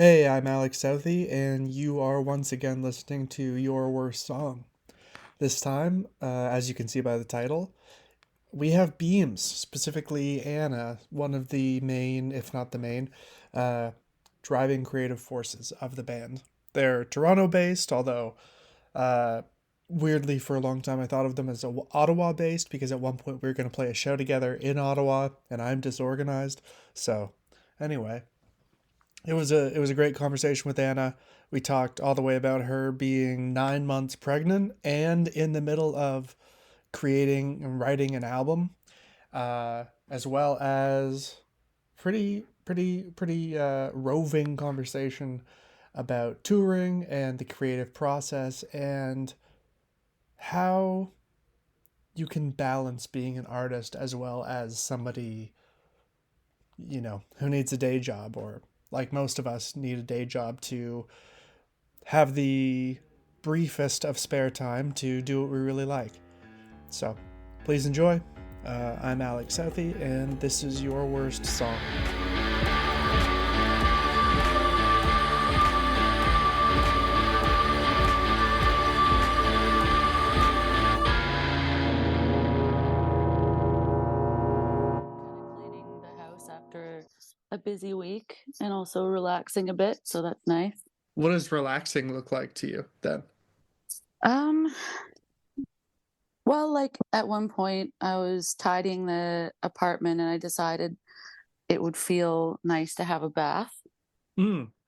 Hey, I'm Alex Southey, and you are once again listening to Your Worst Song. This time, as you can see by the title, we have Beams, specifically Anna, one of the main, if not the main, uh, driving creative forces of the band. They're Toronto based, although uh, weirdly for a long time I thought of them as Ottawa based because at one point we were going to play a show together in Ottawa, and I'm disorganized. So, anyway. It was a great conversation with Anna. We talked all the way about her being 9 months pregnant and in the middle of creating and writing an album, as well as pretty roving conversation about touring and the creative process and how you can balance being an artist as well as somebody who needs a day job, or like most of us need a day job to have the briefest of spare time to do what we really like. So please enjoy. I'm Alex Southey, and this is Your Worst Song. Kind of cleaning the house after a busy week and also relaxing a bit, so that's nice. What does relaxing look like to you then? Um, well, like at one point I was tidying the apartment and I decided it would feel nice to have a bath.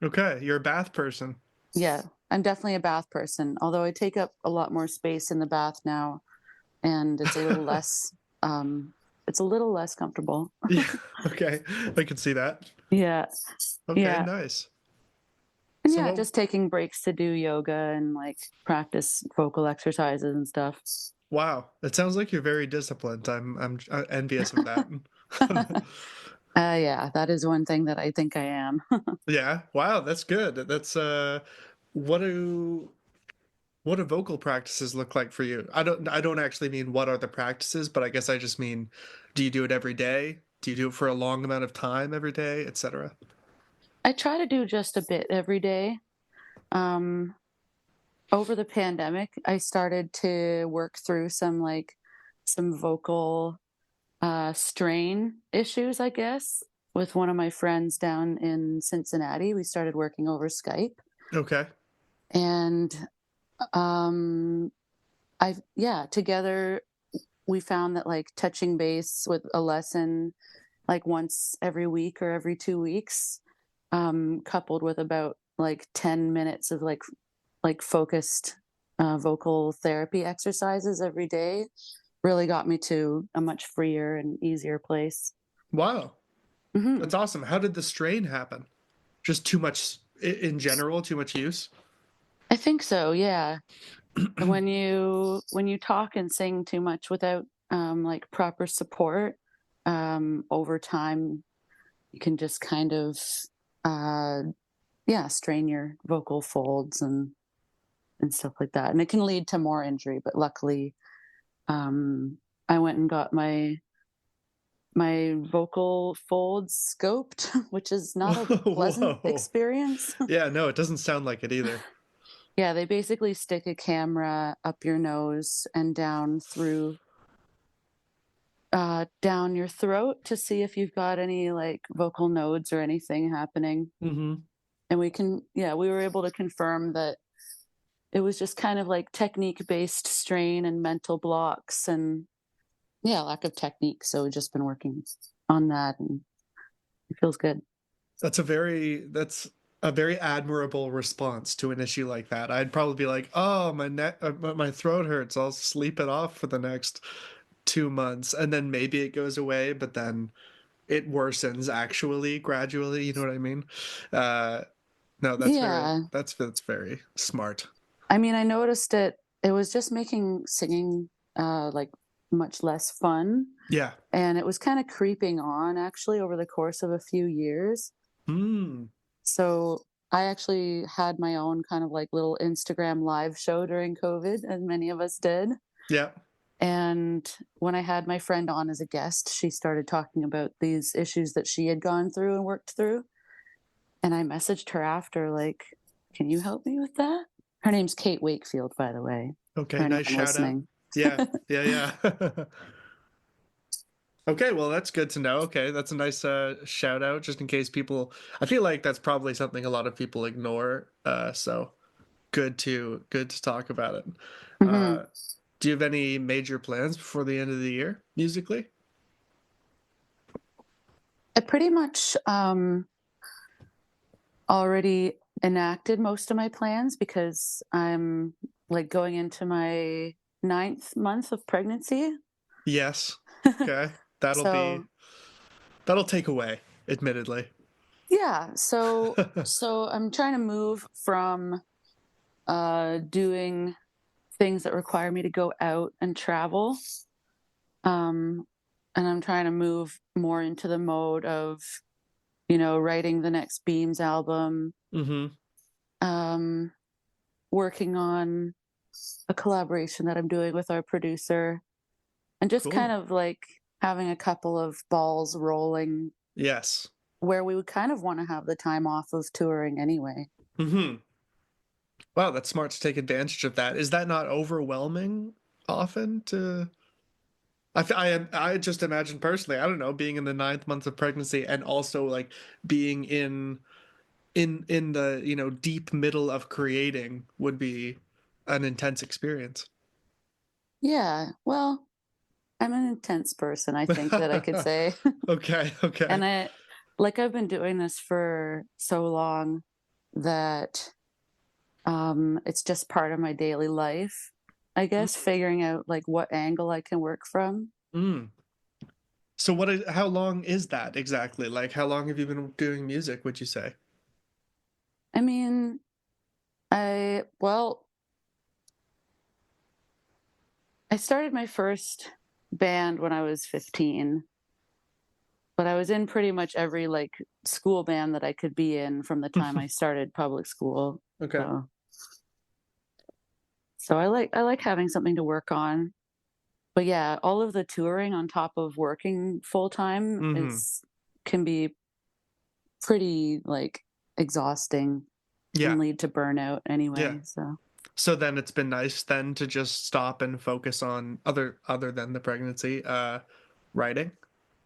Okay, you're a bath person. Yeah, I'm definitely a bath person, although I take up a lot more space in the bath now and um it's a little less comfortable. Yeah, okay, I can see that. Yeah. Okay, Yeah. nice. And So yeah, what? just taking breaks to do yoga and like practice vocal exercises and stuff. Wow, it sounds like you're very disciplined. I'm envious of that. Yeah, that is one thing that I think I am. Yeah, wow, that's good. That's what do what do vocal practices look like for you? I don't actually mean what are the practices, but I guess I just mean, do you do it every day? Do you do it for a long amount of time every day, etc.? I try to do just a bit every day. Um, Over the pandemic, I started to work through some vocal strain issues, I guess, with one of my friends down in Cincinnati. We started working over Skype, Okay. and um, together we found that like touching base with a lesson like once every week or every 2 weeks, coupled with about like 10 minutes of like focused vocal therapy exercises every day really got me to a much freer and easier place. Wow. Hmm. That's awesome. How did the strain happen? Just too much in general, too much use? I think so, yeah. When you talk and sing too much without like proper support, over time you can just kind of uh, yeah, strain your vocal folds and stuff like that, and it can lead to more injury. But luckily, I went and got my vocal folds scoped, which is not a pleasant Whoa. experience. Yeah, no, it doesn't sound like it either. Yeah, they basically stick a camera up your nose and down your throat to see if you've got any like vocal nodes or anything happening. Hmm. And we were able to confirm that it was just kind of like technique based strain and mental blocks and yeah, lack of technique. So we've just been working on that and it feels good. That's a very admirable response to an issue like that. I'd probably be like, "Oh, my throat hurts. I'll sleep it off for the next 2 months, and then maybe it goes away, but then it worsens actually gradually." You know what I mean? Uh, no, Yeah. that's very smart. I mean, I noticed it was just making singing like much less fun. Yeah. And it was kind of creeping on actually over the course of a few years. Hmm. So I actually had my own kind of like little Instagram live show during COVID, as many of us did. Yeah. And when I had my friend on as a guest, she started talking about these issues that she had gone through and worked through. And I messaged her after, like, "Can you help me with that?" Her name's Kate Wakefield, by the way, for Okay, nice anyone shout out. listening. Yeah, yeah. Okay, well that's good to know. Okay, that's a nice shout out just in case people I feel like that's probably something a lot of people ignore. So good to talk about it. Mhm. Uh do you have any major plans before the end of the year musically? I pretty much, already enacted most of my plans because I'm, like, going into my 9th month of pregnancy. Yes. Okay. That'll be So, that'll take away, admittedly. yeah, so I'm trying to move from, doing things that require me to go out and travel, um, and I'm trying to move more into the mode of, writing the next Beams album, Mm-hmm. um, working on a collaboration that I'm doing with our producer, and just kind Cool. of like having a couple of balls rolling Yes. where we would kind of want to have the time off of touring anyway. Mm-hmm. Wow, that's smart to take advantage of that. Is that not overwhelming often to I just imagine personally, I don't know, being in the ninth month of pregnancy and also like being in the, deep middle of creating would be an intense experience. Yeah, well, I'm an intense person, I think that I could say. Okay, okay. And I've been doing this for so long that it's just part of my daily life, I guess, figuring out like what angle I can work from. Mm. So how long is that exactly? Like how long have you been doing music, would you say? I mean, well, I started my first band when I was 15, but I was in pretty much every like school band that I could be in from the time I started public school. Okay. So so I like having something to work on. But yeah, all of the touring on top of working full time Mm-hmm. is can be pretty like exhausting and Yeah. lead to burnout Yeah. anyway. So So then it's been nice then to just stop and focus on other than the pregnancy, writing.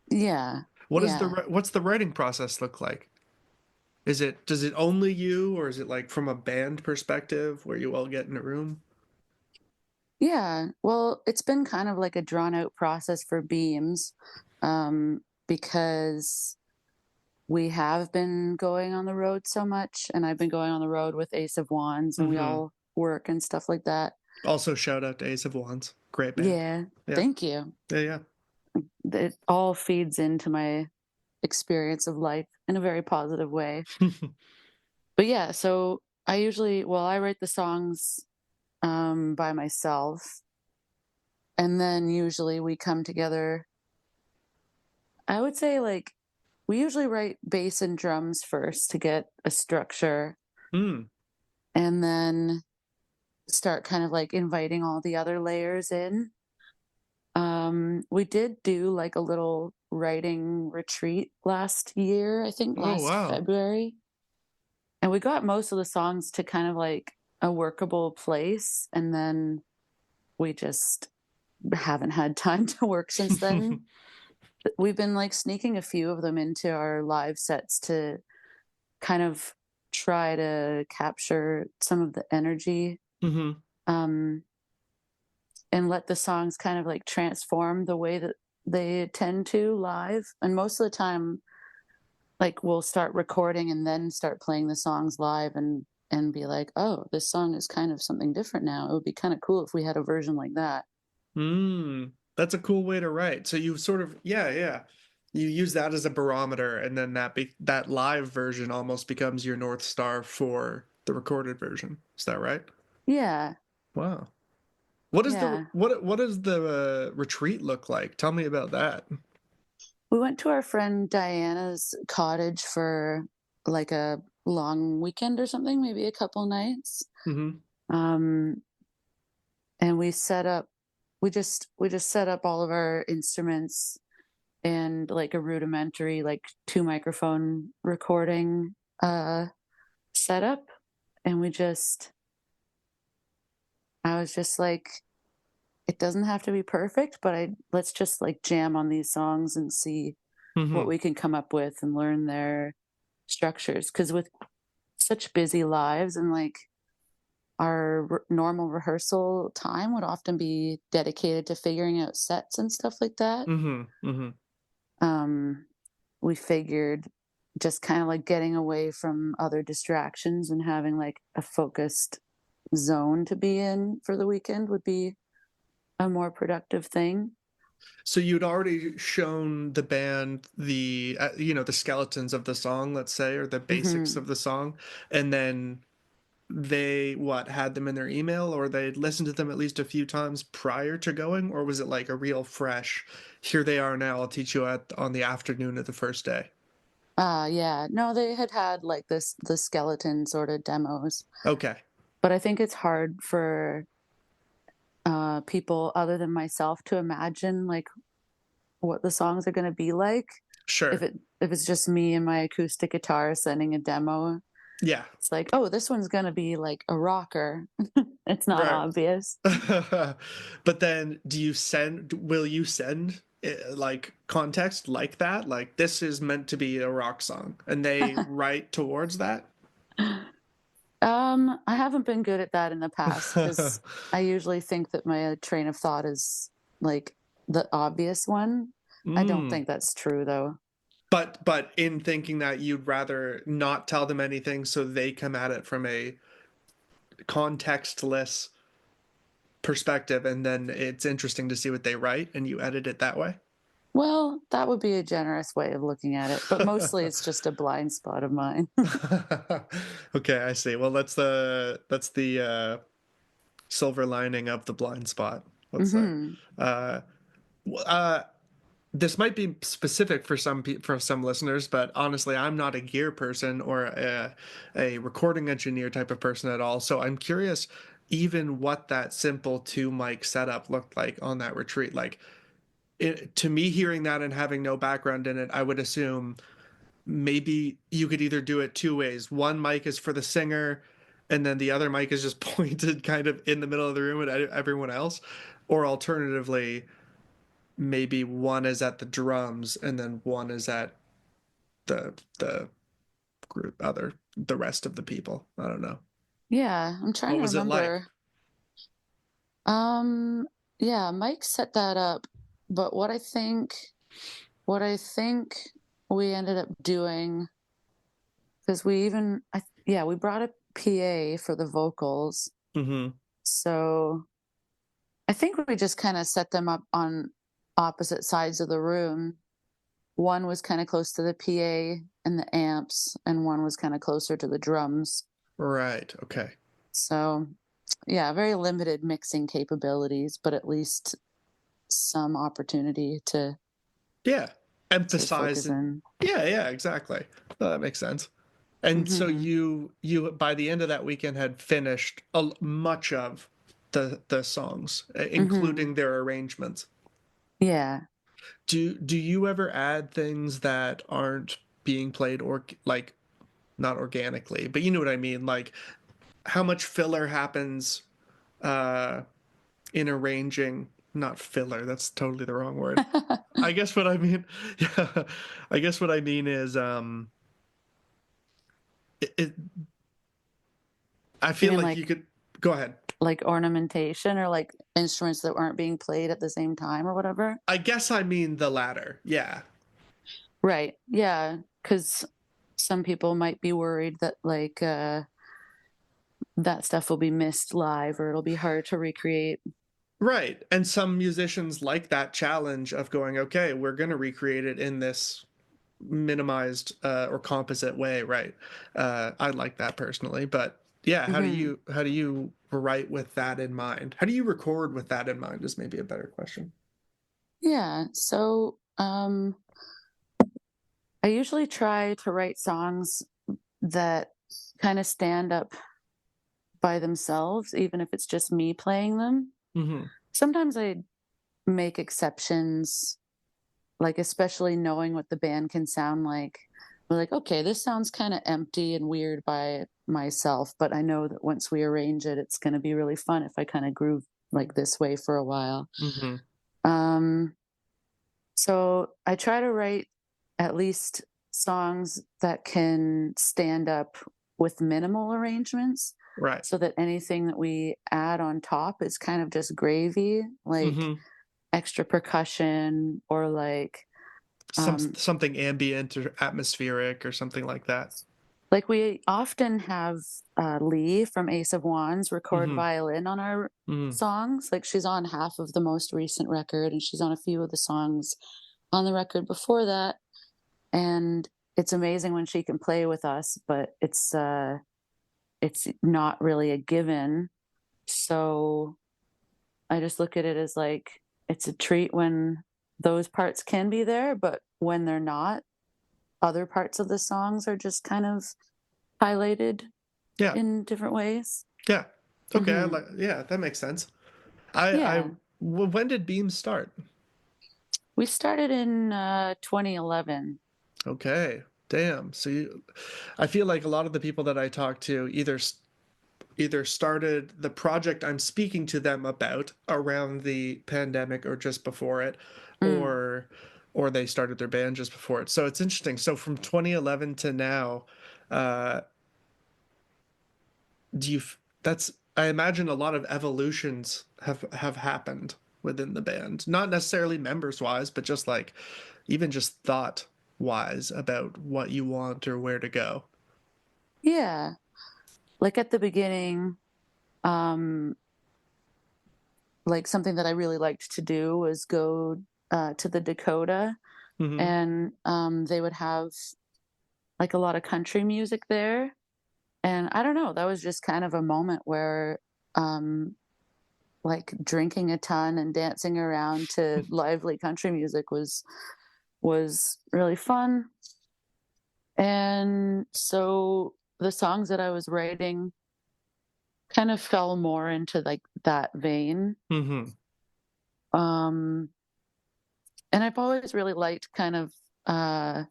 yeah, yeah. What's the writing process look like? Does it only you or is it like from a band perspective where you all get in a room? Yeah, well, it's been kind of like a drawn out process for Beams, because we have been going on the road so much, and I've been going on the road with Ace of Wands, and we Mm-hmm. all work and stuff like that. Also shout out to Ace of Wands. Great band. Yeah, Yeah. thank you. Yeah, It all feeds into my experience of life in a very positive way. yeah. But yeah, so I write the songs by myself, and then usually we come together. I would say like we usually write bass and drums first to get a structure, Mm. and then start kind of like inviting all the other layers in. We did do like a little writing retreat last year, I think Oh last wow. February. And we got most of the songs to kind of like a workable place. And then we just haven't had time to work since then. We've been like sneaking a few of them into our live sets to kind of try to capture some of the energy, Mm-hmm. um, and let the songs kind of like transform the way that they tend to live. And most of the time, like we'll start recording and then start playing the songs live and be like, oh, this song is kind of something different now. It would be kind of cool if we had a version like that. Mm. That's a cool way to write. So you sort of yeah. You use that as a barometer and then that live version almost becomes your North Star for the recorded version. Is that right? Yeah, Wow. yeah. What does the retreat look like? Tell me about that. We went to our friend Diana's cottage for like a long weekend or something, maybe a couple nights. Mm-hmm. Um, and we just set up all of our instruments and like a rudimentary like two microphone recording setup, and I was just like, it doesn't have to be perfect, but let's just like jam on these songs and see what Hmm. we can come up with and learn their structures. Because with such busy lives and like our normal rehearsal time would often be dedicated to figuring out sets and stuff like that. Hmm. Hmm. Um, we figured just kind of like getting away from other distractions and having like a focused zone to be in for the weekend would be a more productive thing. So you'd already shown the band the the skeletons of the song, let's say, or the basics Hmm. of the song, and then they what had them in their email, or they'd listened to them at least a few times prior to going, or was it like a real fresh, here they are now, I'll teach you on the afternoon of the first day? Yeah. No, they had like the skeleton sort of demos, Okay. but I think it's hard for people other than myself to imagine like what the songs are going to be like Sure. if it's just me and my acoustic guitar sending a demo. Yeah. It's like, oh, this one's going to be like a rocker. It's not Right. obvious. But then will you send like context like that? Like this is meant to be a rock song and they write towards that? I haven't been good at that in the past because I usually think that my train of thought is like the obvious one. I don't Mm. think that's true though. But in thinking that you'd rather not tell them anything so they come at it from a contextless perspective and then it's interesting to see what they write and you edit it that way? Well, that would be a generous way of looking at it, but mostly it's just a blind spot of mine. Okay, I see. Well, that's the silver lining of the blind spot, let's say. Hmm. Uh, uh, this might be specific for for some listeners, but honestly, I'm not a gear person or a recording engineer type of person at all. So I'm curious, even what that simple two mic setup looked like on that retreat. Like to me, hearing that and having no background in it, I would assume maybe you could either do it two ways. One mic is for the singer, and then the other mic is just pointed kind of in the middle of the room at everyone else. Or alternatively, maybe one is at the drums and then one is at the group the rest of the people. I don't know. Yeah, I'm trying What to was it like? remember. Um, yeah, Mike set that up, but what I think we ended up doing because yeah, we brought a PA for the vocals. Mm-hmm. So I think we just kind of set them up on opposite sides of the room. One was kind of close to the PA and the amps, and one was kind of closer to the drums. Right. Okay. So, yeah, very limited mixing capabilities, but at least some opportunity Yeah. to Emphasize focus it. in. Yeah. Yeah. Exactly. No, that makes sense. And so Hmm. you by the end of that weekend had finished much of the songs, Hmm. including their arrangements. Yeah. Do you ever add things that aren't being played or like not organically, but you know what I mean? Like how much filler happens uh in arranging, not filler, that's totally the wrong word. I guess what I mean yeah, I guess what I mean is it I You feel mean like you could go ahead. like ornamentation or like instruments that aren't being played at the same time or whatever? I guess I mean the latter. Yeah. Right. Yeah, cuz some people might be worried that like that stuff will be missed live or it'll be hard to recreate. Right. And some musicians like that challenge of going, okay, we're going to recreate it in this minimized or composite way, right? I like that personally, but yeah, Hmm. how do you write with that in mind? How do you record with that in mind is maybe a better question. Yeah. So, I usually try to write songs that kind of stand up by themselves, even if it's just me playing them. Mm-hmm. Sometimes I make exceptions, like especially knowing what the band can sound like. we're like, okay, this sounds kind of empty and weird by myself, but I know that once we arrange it, it's going to be really fun if I kind of groove like this way for a while. Hmm. Um, so I try to write at least songs that can stand up with minimal arrangements Right. so that anything that we add on top is kind of just gravy, like Hmm. extra percussion or um, Something ambient or atmospheric or something like that. like we often have Lee from Ace of Wands record Hmm. violin on our Hmm. songs. Like she's on half of the most recent record and she's on a few of the songs on the record before that. And it's amazing when she can play with us, but it's not really a given. So I just look at it as like it's a treat when those parts can be there, but when they're not, other parts of the songs are just kind of highlighted Yeah. in different ways. Yeah. Okay. Hmm. Yeah, that makes sense. Yeah, When did Beam start? we started in 2011. Okay. Damn. I feel like a lot of the people that I talk to either started the project I'm speaking to them about around the pandemic or just before it, Mm. or or they started their band just before it. So it's interesting. So from 2011 to now, uh, that's I imagine a lot of evolutions have happened within the band. Not necessarily members wise, but just like even just thought wise about what you want or where to go. Yeah, like at the beginning, um, like something that I really liked to do was go to the Dakota, Hmm. and they would have like a lot of country music there. And I don't know, that was just kind of a moment where um, like drinking a ton and dancing around to lively country music was really fun. And so the songs that I was writing kind of fell more into like that vein. Hmm. Um, and I've always really liked kind of uh,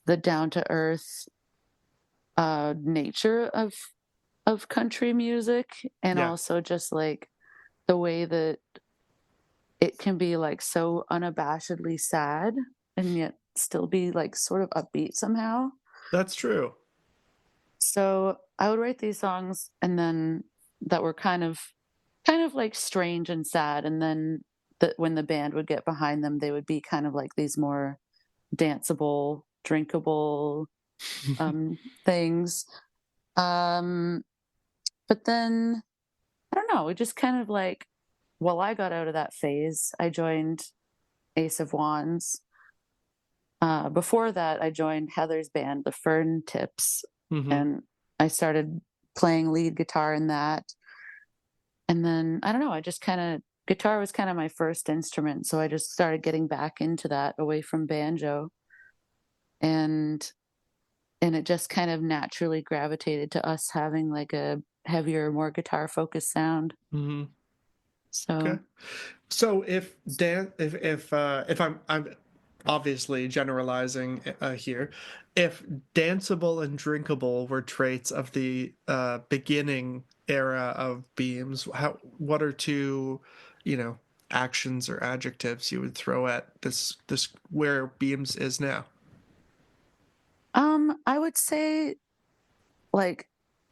the down to earth nature of country music, and Yeah, also just like the way that it can be like so unabashedly sad and yet still be like sort of upbeat somehow. that's true. So I would write these songs and then that were kind of like strange and sad, and then that when the band would get behind them they would be kind of like these more danceable, drinkable things. Um but then I don't know, it just kind of like, well, I got out of that phase. I joined Ace of Wands. Before that, I joined Heather's band, the Fern Tips, Hmm. and I started playing lead guitar in that. And then I don't know, I just kind of guitar was kind of my first instrument, so I just started getting back into that away from banjo, and it just kind of naturally gravitated to us having like a heavier, more guitar focused sound. Hmm. Okay. So, So if I'm obviously generalizing here, if danceable and drinkable were traits of the beginning era of Beams, how what are two, you know, actions or adjectives you would throw at this where Beams is now? I would say like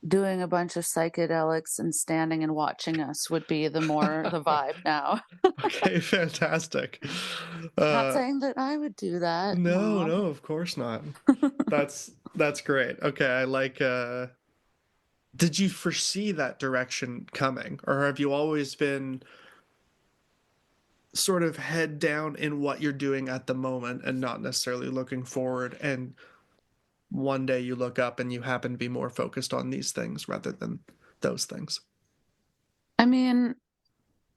doing a bunch of psychedelics and standing and watching us would be the vibe now. Okay, fantastic. Not Uh, saying that I would do that, no, no. no, of course not. That's great. Okay, I like did you foresee that direction coming, or have you always been sort of head down in what you're doing at the moment and not necessarily looking forward, and one day you look up and you happen to be more focused on these things rather than those things? I mean,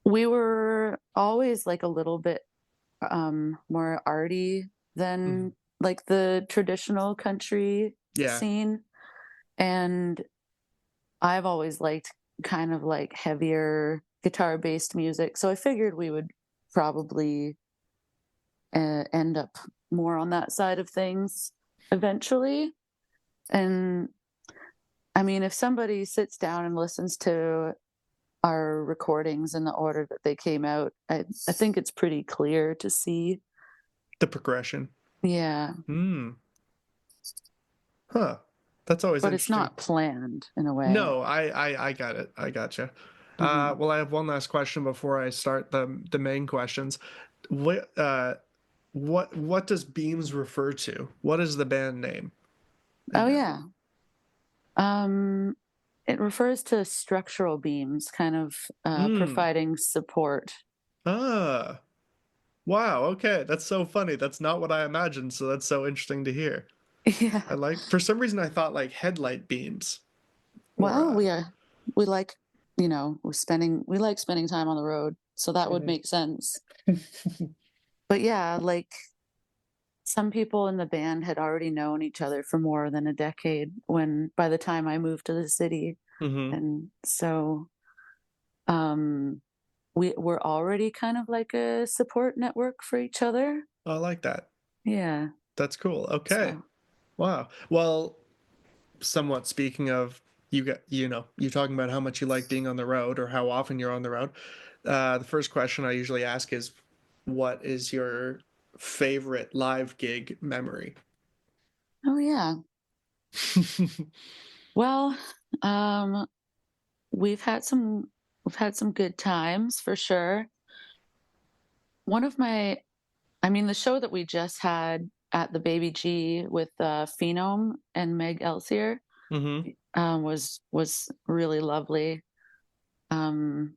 we were always like a little bit more arty Mhm. than like the traditional country Yeah. scene. And I've always liked kind of like heavier guitar based music. So I figured we would probably end up more on that side of things eventually. And I mean, if somebody sits down and listens to our recordings in the order that they came out, I think it's pretty clear to see. The progression. Yeah, Hmm. Huh. That's always but it's interesting. not planned in a way. No, I got it. I gotcha. Mhm. Well, I have one last question before I start the main questions. What does Beams refer to? What is the band name Oh, in that? yeah. Um, it refers to structural beams, kind of, Hmm. providing support. Ah. Wow. Okay. That's so funny. That's not what I imagined. So that's so interesting to hear. Yeah. I like. For some reason, I thought like headlight beams or Well, we like, we like spending time on the road, so that would Mhm. make sense. But yeah, like, some people in the band had already known each other for more than a decade when by the time I moved to the city, Mhm. and so, um, we were already kind of like a support network for each other. I like that. Yeah, That's cool. Okay. so Wow. Well, somewhat speaking of you talking about how much you like being on the road or how often you're on the road. The first question I usually ask is, what is your favorite live gig memory? oh, yeah. Well, um, we've had some we've had some good times for sure. One of my I mean, the show that we just had at the Baby G with, Phenome and Meg Elsier, Mm-hmm. was really lovely. Um,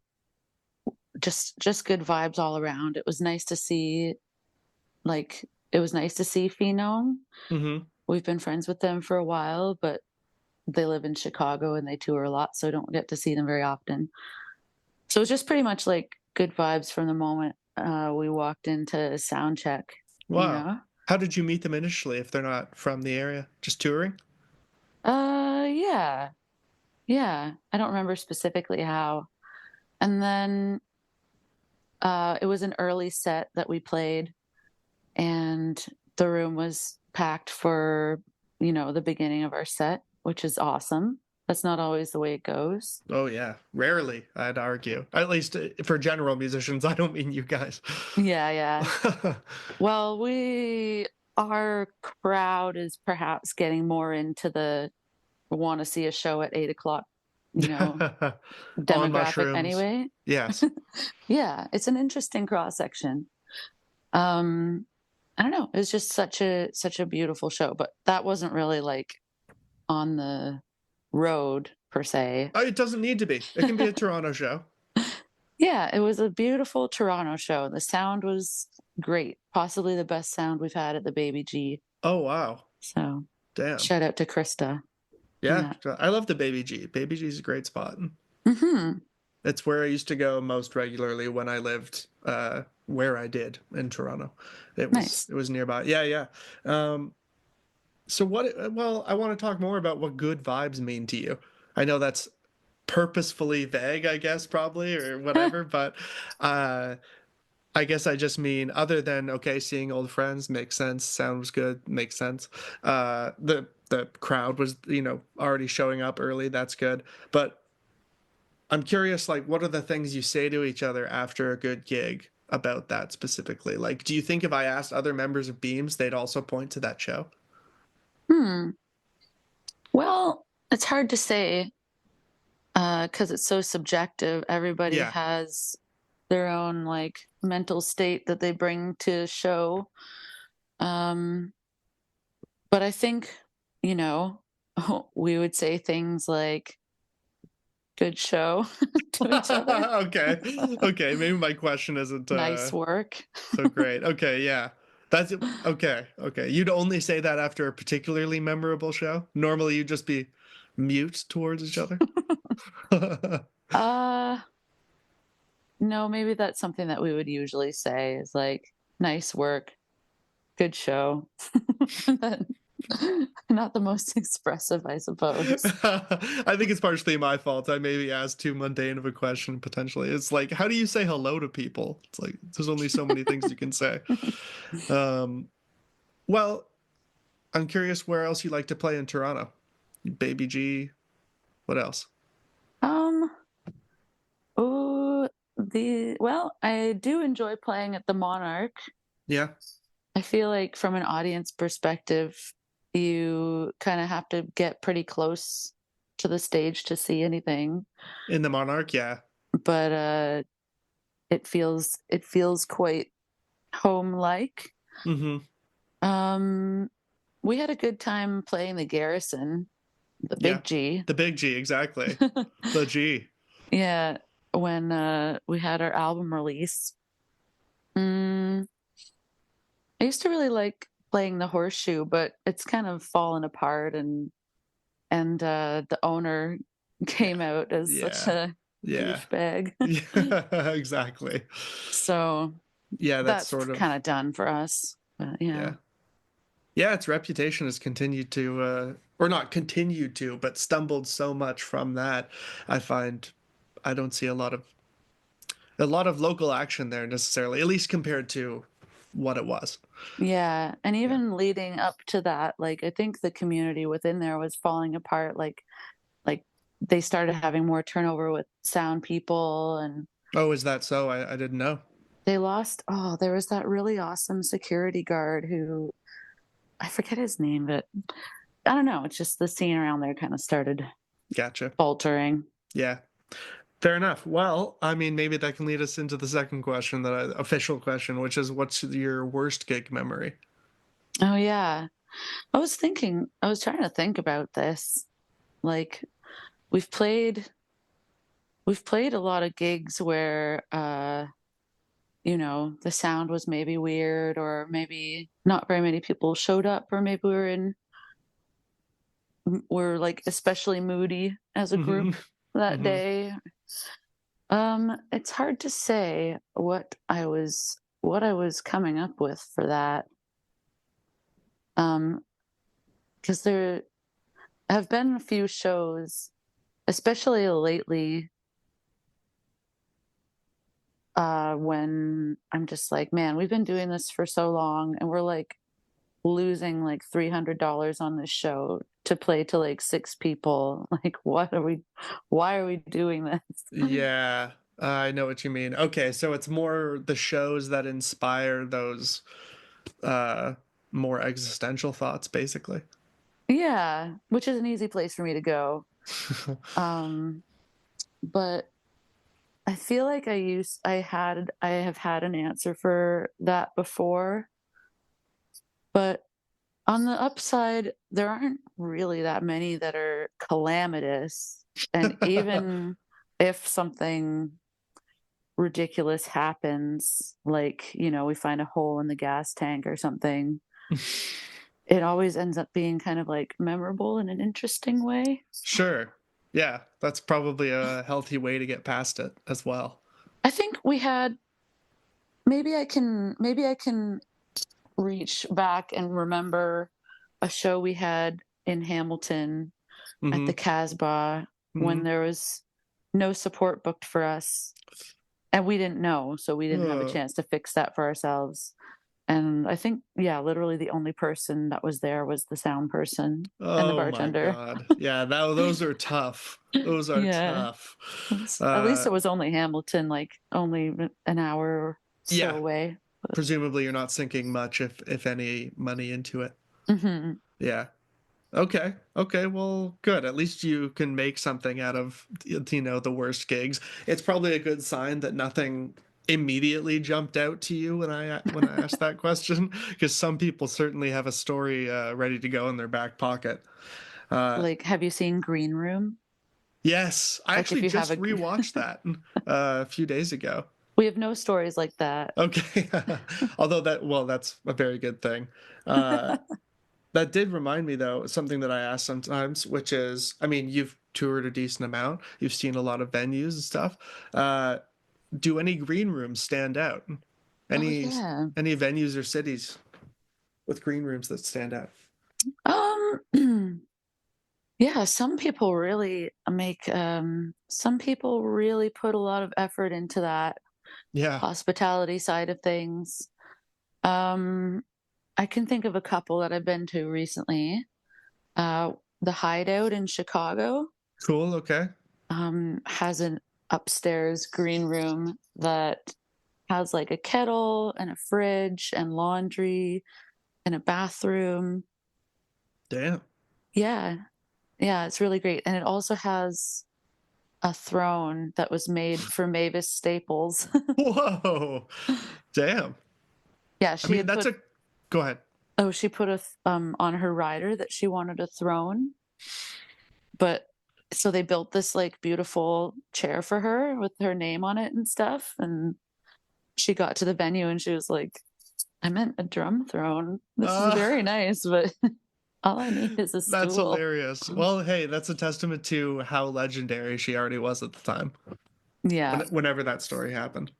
just good vibes all around. Like, it was nice to see Phenome. Mm-hmm. We've been friends with them for a while, but they live in Chicago and they tour a lot, so I don't get to see them very often. So it's just pretty much like good vibes from the moment we walked into sound check, you Wow. know? How did you meet them initially if they're not from the area? Just touring? Yeah. Yeah. I don't remember specifically how. And then it was an early set that we played, and the room was packed for, the beginning of our set, which is awesome. That's not always the way it goes. Oh yeah. Rarely, I'd argue. At least for general musicians. I don't mean you guys. Yeah, yeah. Well, our crowd is perhaps getting more into the want to see a show at 8 o'clock, you know, On demographic mushrooms. anyway. Yes. Yeah, it's an interesting cross section. Um, I don't know. It was just such a beautiful show, but that wasn't really like on the road per se. Oh, it doesn't need to be. It can be a Toronto show. Yeah, it was a beautiful Toronto show. The sound was great, possibly the best sound we've had at the Baby G. Oh wow. So Damn. shout out to Krista in Yeah. that. I love the Baby G. Baby G is a great spot. Hmm. It's where I used to go most regularly when I lived where I did in Toronto. Nice. It was nearby. Yeah, yeah. Um so well, I want to talk more about what good vibes mean to you. I know that's purposefully vague, I guess, probably, or whatever, but uh I guess I just mean other than okay, seeing old friends makes sense, sounds good, makes sense. The crowd was, already showing up early, that's good. But I'm curious, like, what are the things you say to each other after a good gig about that specifically? Like, do you think if I asked other members of Beams, they'd also point to that show? Hmm. Well, it's hard to say because it's so subjective. Everybody Yeah. has their own like mental state that they bring to show. Um, but I think, you know, we would say things like good show to each other. Okay. Okay. Maybe my question isn't Nice work. so great. Okay. Yeah. That's it. Okay. Okay. You'd only say that after a particularly memorable show. Normally, you'd just be mute towards each other. uh no, maybe that's something that we would usually say is like nice work, good show. But not the most expressive, I suppose. I think it's partially my fault. I maybe asked too mundane of a question potentially. It's like, how do you say hello to people? It's like there's only so many things you can say. Um, well, I'm curious where else you like to play in Toronto. Baby G. What else? Um, oh, I do enjoy playing at the Monarch. Yeah, I feel like from an audience perspective, you kind of have to get pretty close to the stage to see anything, in the Monarch. Yeah. but it feels quite home-like. Mm-hmm. Um, we had a good time playing the Garrison, the Yeah. Big G. The big G, exactly. The G. Yeah, when we had our album release. Mm, I used to really like playing the Horseshoe, but it's kind of fallen apart, and the owner Yeah. came out as such Yeah. a Yeah. douchebag. Yeah. Exactly. So Yeah, that's that's sort of. kind of done for us. But yeah. Yeah. Yeah, its reputation has continued to, or not continued to, but stumbled so much from that. I find I don't see a lot of local action there necessarily, at least compared to what it was. Yeah, and Yeah. even leading up to that, like I think the community within there was falling apart. Like they started having more turnover with sound people, and Oh, is that so? I didn't know. they lost. Oh, there was that really awesome security guard who I forget his name, but I don't know. It's just the scene around there kind of started Gotcha. faltering. Yeah. Fair enough. Well, I mean, maybe that can lead us into the second question, official question, which is, what's your worst gig memory? Oh yeah, I was trying to think about this. Like we've played we've played a lot of gigs where the sound was maybe weird, or maybe not very many people showed up, or maybe we're like especially moody as a Hmm. group that Hmm. day. It's hard to say what I was coming up with for that. Because there have been a few shows, especially lately, when I'm just like, man, we've been doing this for so long, and we're like losing like $300 on this show to play to like six people. Like, why are we doing this? Yeah, I know what you mean. Okay, so it's more the shows that inspire those uh more existential thoughts, basically. Yeah, which is an easy place for me to go. Um, but I feel like I have had an answer for that before, but on the upside, there aren't really that many that are calamitous. And even if something ridiculous happens, like, we find a hole in the gas tank or something, it always ends up being kind of like memorable in an interesting way. Sure. Yeah, that's probably a healthy way to get past it as well. I think we had maybe I can reach back and remember a show we had in Hamilton at the Hmm. Casbah when Hmm. there was no support booked for us, and we didn't know, so we didn't have a Oh, chance to fix that for ourselves. And I think, yeah, literally the only person that was there was the sound person and the oh my bartender. God. Yeah, those are tough. Those are Yeah. tough. At least Uh, it was only Hamilton, like only an hour or so yeah, away. But presumably you're not sinking much, if any, money into it. mhm. Yeah. Okay. Okay. Well, good. At least you can make something out of, the worst gigs. It's probably a good sign that nothing immediately jumped out to you when I asked that question, because some people certainly have a story ready to go in their back pocket. Uh, Like, have you seen Green Room? yes, I Like, if actually you have just a rewatched that a few days ago. we have no stories like that. Okay. Although that's a very good thing. Uh, That did remind me, though, something that I ask sometimes, which is, I mean, you've toured a decent amount, you've seen a lot of venues and stuff. Uh, do any green rooms stand out? Oh Any yeah. any venues or cities with green rooms that stand out? Yeah, some people really put a lot of effort into that Yeah. hospitality side of things. Um, I can think of a couple that I've been to recently. the Hideout in Chicago Cool. Okay. has an upstairs green room that has like a kettle and a fridge and laundry and a bathroom. Damn. Yeah. Yeah, it's really great. And it also has a throne that was made for Mavis Staples. Whoa. Damn. Yeah, I she mean, had that's put a. Go ahead. she put a on her rider that she wanted a throne, but so they built this like beautiful chair for her with her name on it and stuff, and she got to the venue and she was like, "I meant a drum throne. This is Uh, very nice, but all I need is a that's stool." hilarious. Well, hey, that's a testament to how legendary she already was at the time. Yeah. Whenever that story happened.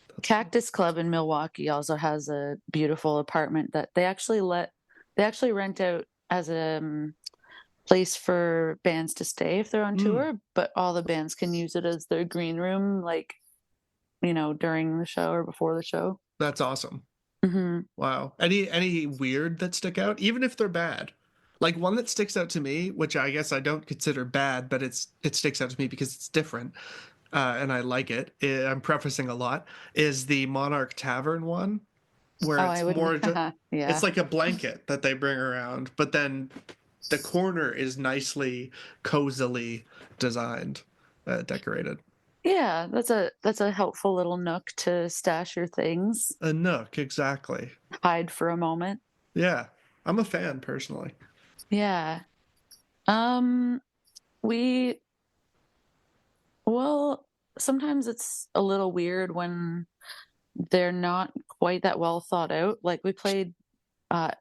That's Cactus Club in Milwaukee also has a beautiful apartment that they actually rent out as a place for bands to stay if they're on mm, tour, but all the bands can use it as their green room, like, during the show or before the show. that's awesome. Hmm. Wow. Any weird that stick out, even if they're bad? Like one that sticks out to me, which I guess I don't consider bad, but it sticks out to me because it's different, and I like it. I'm prefacing a lot. Is the Monarch Tavern one, where Oh, I it's wouldn't. more just it's Yeah. like a blanket that they bring around, but then the corner is nicely, cozily designed, decorated. Yeah, that's a helpful little nook to stash your things, A nook, exactly. hide for a moment. Yeah, I'm a fan personally. Yeah. Um, we well, sometimes it's a little weird when they're not quite that well thought out. Like uh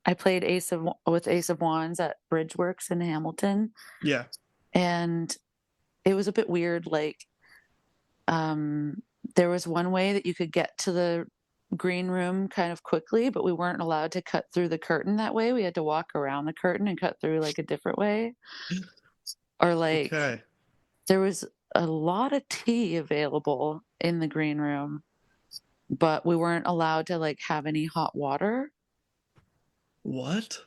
I played with Ace of Wands at Bridgeworks in Hamilton, Yeah. and it was a bit weird. Like, um, there was one way that you could get to the green room kind of quickly, but we weren't allowed to cut through the curtain that way. We had to walk around the curtain and cut through like a different way. Or like Okay. there was a lot of tea available in the green room, but we weren't allowed to like have any hot water. What?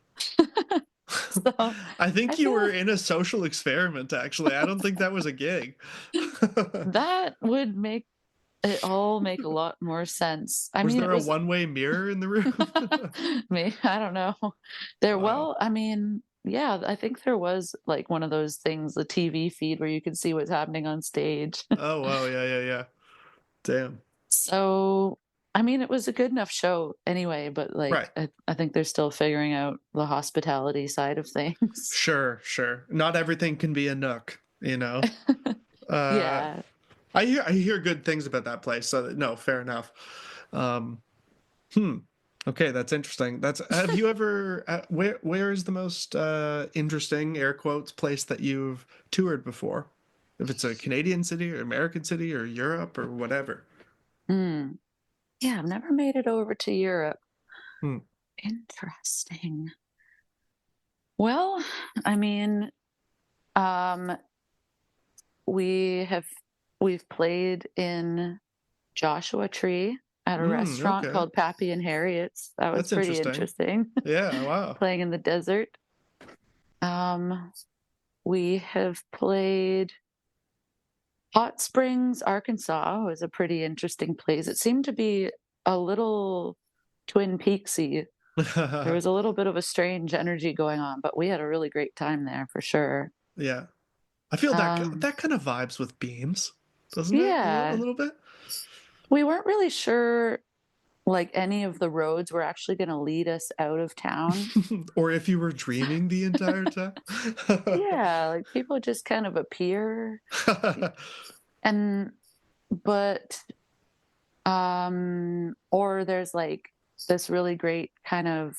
So I I think you were feel in a social experiment, actually. I don't think that was a gig. that would make it all make a lot more sense. I Was mean, there it a was one-way mirror in the room? me, I don't know. There Wow. well, I mean, yeah, I think there was like one of those things, the TV feed where you could see what's happening on stage. Oh, wow. Yeah, yeah, yeah. Damn. So, I mean, it was a good enough show anyway, but Right. like I think they're still figuring out the hospitality side of things. Sure, sure. Not everything can be a nook, you know. Uh Yeah. I hear good things about that place, so no, fair enough. Um hmm. Okay, that's interesting. That's have you ever where is the most interesting air quotes place that you've toured before? If it's a Canadian city or American city or Europe or whatever. Mm. Yeah, I've never made it over to Europe. Hmm. Interesting. Well, I mean, um, we have we've played in Joshua Tree at a restaurant Okay. called Pappy and Harriet's. That was That's pretty interesting. interesting. Yeah, wow. Playing in the desert. Um, we have played Hot Springs, Arkansas was a pretty interesting place. It seemed to be a little Twin Peaksy. There was a little bit of a strange energy going on, but we had a really great time there for sure. Yeah. I feel that Um, that kind of vibes with Beams, doesn't it? A yeah, little bit? we weren't really sure like any of the roads were actually going to lead us out of town. Or if you were dreaming the entire time. Yeah, like people just kind of appear and but or there's like this really great kind of,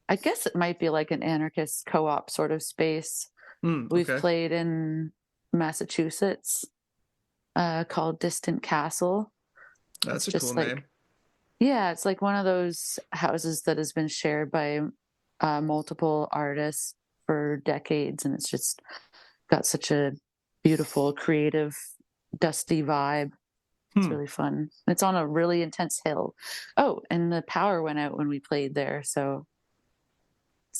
I guess it might be like an anarchist co-op sort of space. We've Okay. played in Massachusetts, called Distant Castle. That's It's a cool just like, name. yeah, it's like one of those houses that has been shared by multiple artists for decades, and it's just got such a beautiful, creative, dusty vibe. It's Hmm. really fun. It's on a really intense hill. Oh, and the power went out when we played there, so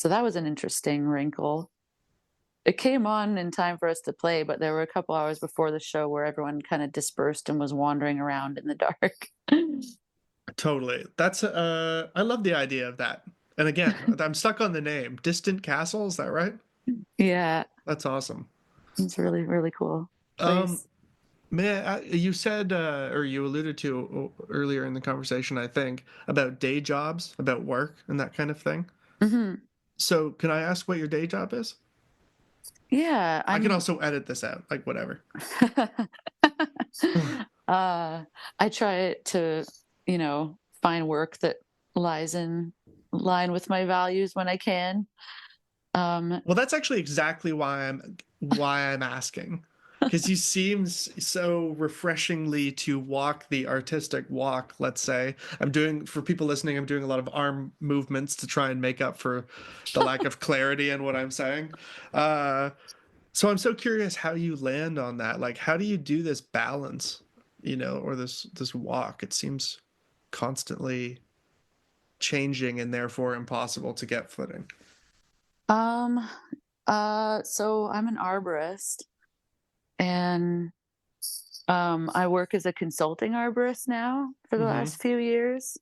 that was an interesting wrinkle. it came on in time for us to play, but there were a couple hours before the show where everyone kind of dispersed and was wandering around in the dark. Totally. That's I love the idea of that. And again, I'm stuck on the name. Distant Castle, is that right? Yeah, That's awesome. it's really, really cool Um, place. you said or you alluded to earlier in the conversation, I think, about day jobs, about work and that kind of thing. Hmm. So, can I ask what your day job is? Yeah, I can I'm also edit this out, like whatever. uh I try to, find work that lies in line with my values when I can. Um Well, that's actually exactly why I'm asking. Because you seem so refreshingly to walk the artistic walk, let's say. For people listening, I'm doing a lot of arm movements to try and make up for the lack of clarity in what I'm saying. Uh, so I'm so curious how you land on that. Like, how do you do this balance, or this walk? It seems constantly changing and therefore impossible to get footing. um so I'm an arborist, and I work as a consulting arborist now for the Mm-hmm. last few years.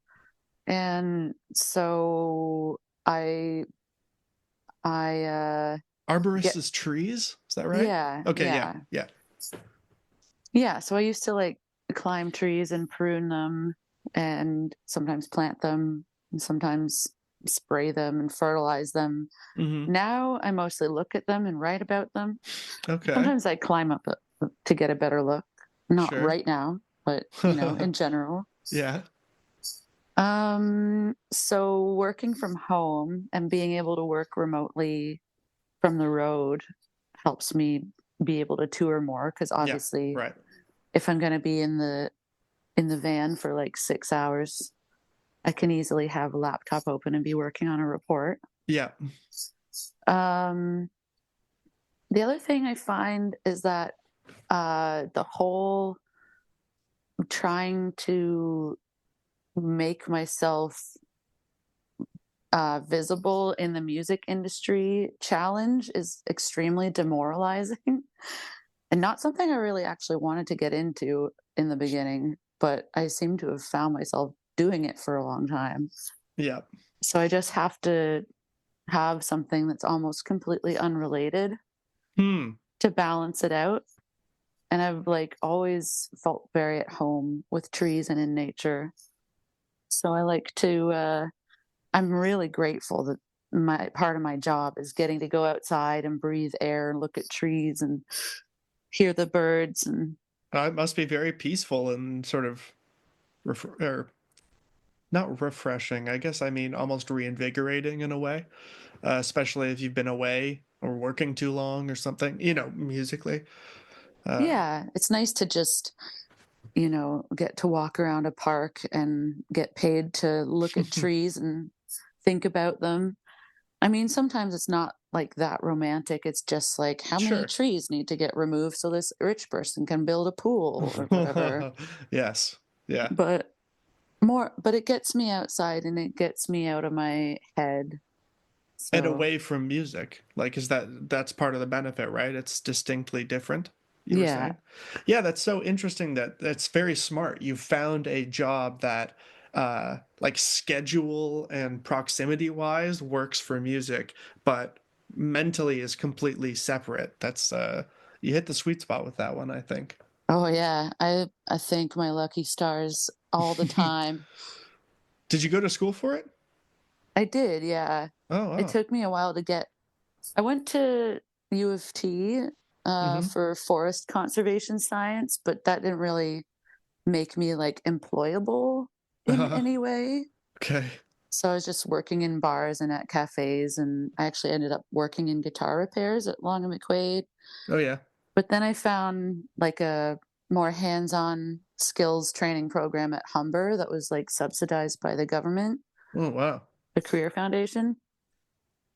And so I Arborist get is trees, is that right? yeah, Okay, yeah, yeah. yeah. Yeah, so I used to like climb trees and prune them and sometimes plant them and sometimes spray them and fertilize them. Mm-hmm. Now I mostly look at them and write about them. Okay, Sometimes I climb up to get a better look. Not sure. right now, but in general. Yeah. So working from home and being able to work remotely from the road helps me be able to tour more, because Yeah, obviously right. if I'm going to be in the van for like 6 hours, I can easily have a laptop open and be working on a report. Yeah. Um, the other thing I find is that the whole trying to make myself visible in the music industry challenge is extremely demoralizing and not something I really actually wanted to get into in the beginning, but I seem to have found myself doing it for a long time. Yeah. So I just have to have something that's almost completely unrelated Hmm. to balance it out. And I've like always felt very at home with trees and in nature. So I like to I'm really grateful that my part of my job is getting to go outside and breathe air and look at trees and hear the birds. And It must be very peaceful and sort of or not refreshing. I guess I mean almost reinvigorating in a way, especially if you've been away or working too long or something, musically. Uh, yeah, it's nice to just, get to walk around a park and get paid to look at trees and think about them. I mean, sometimes it's not like that romantic. It's just like how many sure. trees need to get removed so this rich person can build a pool or whatever. Yes. Yeah. But but it gets me outside and it gets me out of my head. And So, away from music, like, is that's part of the benefit, right? It's distinctly different, you were yeah. saying. Yeah, that's so interesting. That's very smart. You found a job that like schedule and proximity wise works for music, but mentally is completely separate. That's you hit the sweet spot with that one, I think. Oh yeah. I thank my lucky stars all the time. Did you go to school for it? I did, yeah. Oh, It wow. took me a while to get I went to U of T Mm-hmm. for forest conservation science, but that didn't really make me like employable in any way. Okay. So I was just working in bars and at cafes, and I actually ended up working in guitar repairs at Long and McQuaid. Oh, yeah. But then I found like a more hands-on skills training program at Humber that was like subsidized by the government, Oh, wow. the Career Foundation.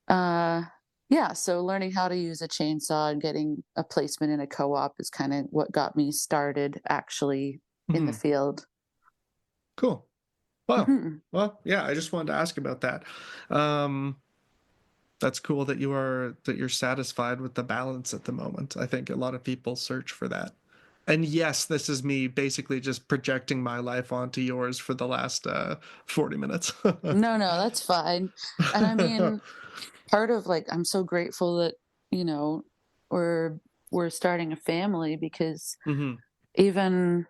Uh, yeah, so learning how to use a chainsaw and getting a placement in a co-op is kind of what got me started actually in the Hmm. field. Cool. Wow. Mhm. Well, yeah, I just wanted to ask about that. Um, That's cool that you're satisfied with the balance at the moment. I think a lot of people search for that. And yes, this is me basically just projecting my life onto yours for the last 40 minutes. No, no, that's fine. And I mean, part of like I'm so grateful that, you know, we're we're starting a family because Hmm. even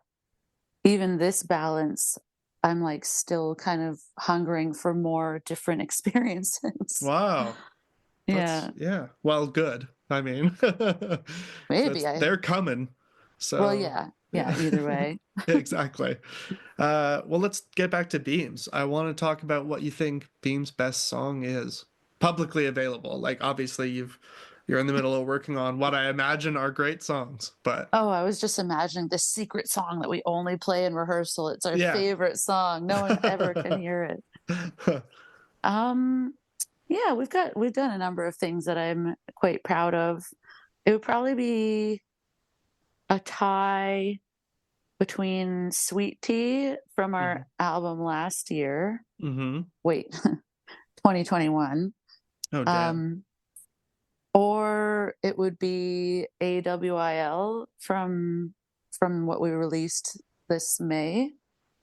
even this balance, I'm like still kind of hungering for more different experiences. Wow. That's, Yeah, yeah. Well, good. I mean, maybe that's I they're coming. well, So, yeah, yeah, yeah. either way. Exactly. Well, let's get back to Beams. I want to talk about what you think Beams' best song is. Publicly available. Like obviously you're in the middle of working on what I imagine are great songs, but Oh, I was just imagining this secret song that we only play in rehearsal. It's our yeah. favorite song. No one ever can hear it. Um, yeah, we've done a number of things that I'm quite proud of. It would probably be a tie between Sweet Tea from our Hmm. album last year. Hmm. Wait, 2021. Oh, damn. Um, or it would be AWIL from what we released this May,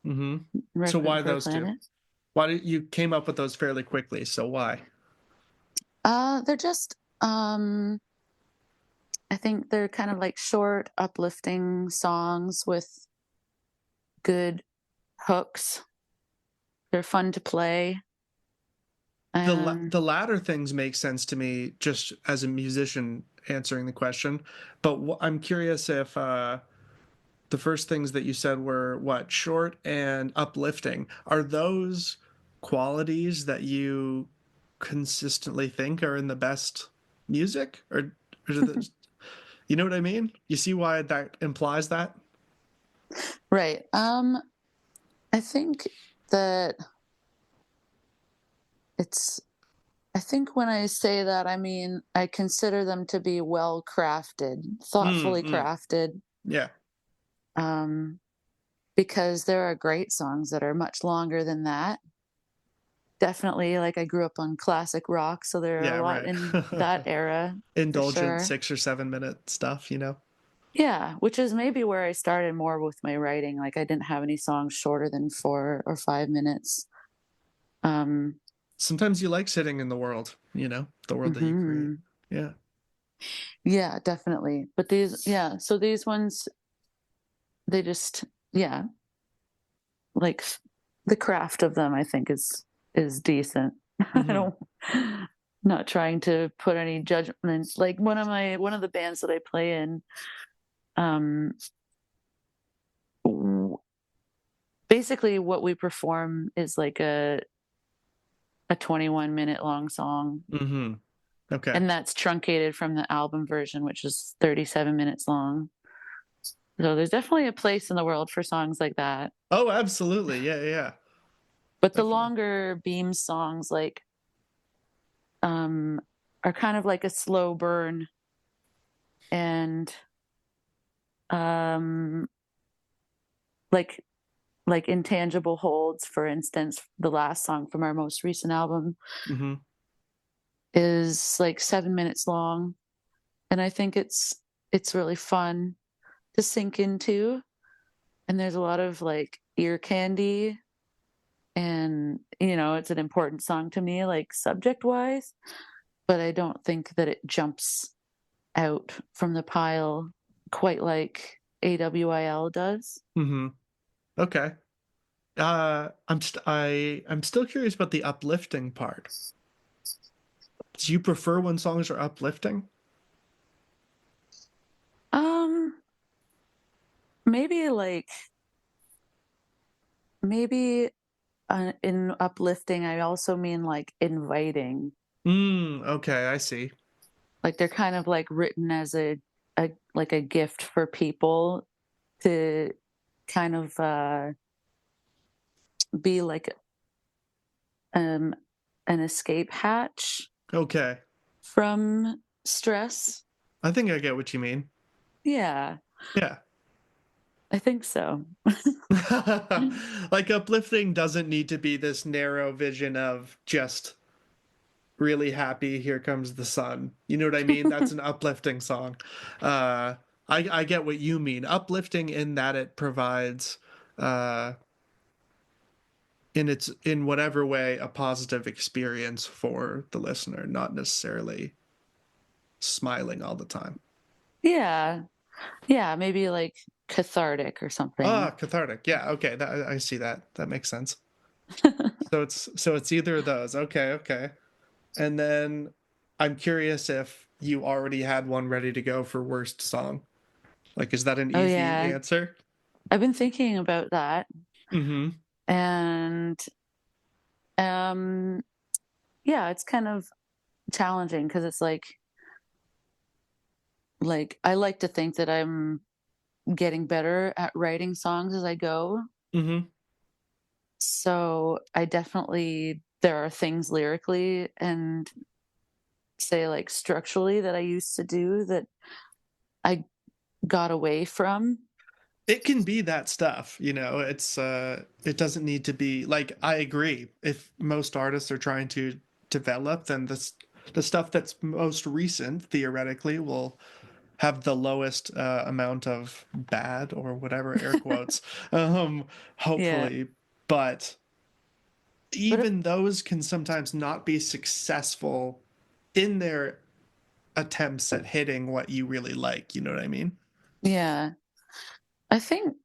Hmm. So Requiem why for a those two? Planet. Why did you came up with those fairly quickly? So why? They're just I think they're kind of like short, uplifting songs with good hooks. They're fun to play. And The latter things make sense to me just as a musician answering the question, but I'm curious if the first things that you said were what, short and uplifting. Are those qualities that you consistently think are in the best music, or you know what I mean? You see why that implies that? right. I think that it's I think when I say that, I mean I consider them to be well crafted, Mm, thoughtfully mm, crafted. yeah. Um, because there are great songs that are much longer than that. Definitely, like I grew up on classic rock, so there are a Yeah, lot right. in that era for Indulgent sure. 6 or 7 minute stuff, you know? Yeah, which is maybe where I started more with my writing. Like I didn't have any songs shorter than 4 or 5 minutes. Um, Sometimes you like sitting in the world, you know, the world that you create. mhm. Yeah. Yeah, definitely. But these, yeah, so these ones, they just, yeah, like the craft of them, I think is decent. I Hmm. don't, not trying to put any judgments. Like one of the bands that I play in, um, basically what we perform is like a 21-minute long song, Hmm. Okay. and that's truncated from the album version, which is 37 minutes long. So there's definitely a place in the world for songs like that. Oh, absolutely. Yeah, yeah, yeah. But the Definitely. longer Beam songs um are kind of like a slow burn, and um like like Intangible Holds, for instance, the last song from our most recent album Hmm. is like 7 minutes long. And I think it's really fun to sink into. And there's a lot of like ear candy, and it's an important song to me, like subject wise, but I don't think that it jumps out from the pile quite like AWIL does. Hmm. Okay. I'm still curious about the uplifting part. Do you prefer when songs are uplifting? Um, maybe maybe in uplifting, I also mean like inviting. Okay, I see. Like they're kind of like written as a like a gift for people to kind of be like um an escape hatch Okay. from stress. I think I get what you mean. Yeah, Yeah. I think so. Like uplifting doesn't need to be this narrow vision of just really happy, Here Comes the Sun. You know what I mean? That's an uplifting song. Uh, I get what you mean. Uplifting in that it provides, uh, in whatever way, a positive experience for the listener, not necessarily smiling all the time. Yeah. Yeah, maybe like cathartic or Ah, something. cathartic. Yeah, okay, I see that. That makes sense. So it's either of those. Okay, okay. And then I'm curious if you already had one ready to go for worst song. Like, is that an Oh easy yeah, answer? I've been thinking about that, Mm-hmm. and um yeah, it's kind of challenging because it's like I like to think that I'm getting better at writing songs as I go. Mm-hmm. So I definitely there are things lyrically and say like structurally that I used to do that I got away from. It can be that stuff, it doesn't need to be like I agree. If most artists are trying to develop, then the stuff that's most recent theoretically will have the lowest amount of bad or whatever air quotes Yeah. hopefully, but But even those can sometimes not be successful in their attempts at hitting what you really like, you know what I mean? yeah, I think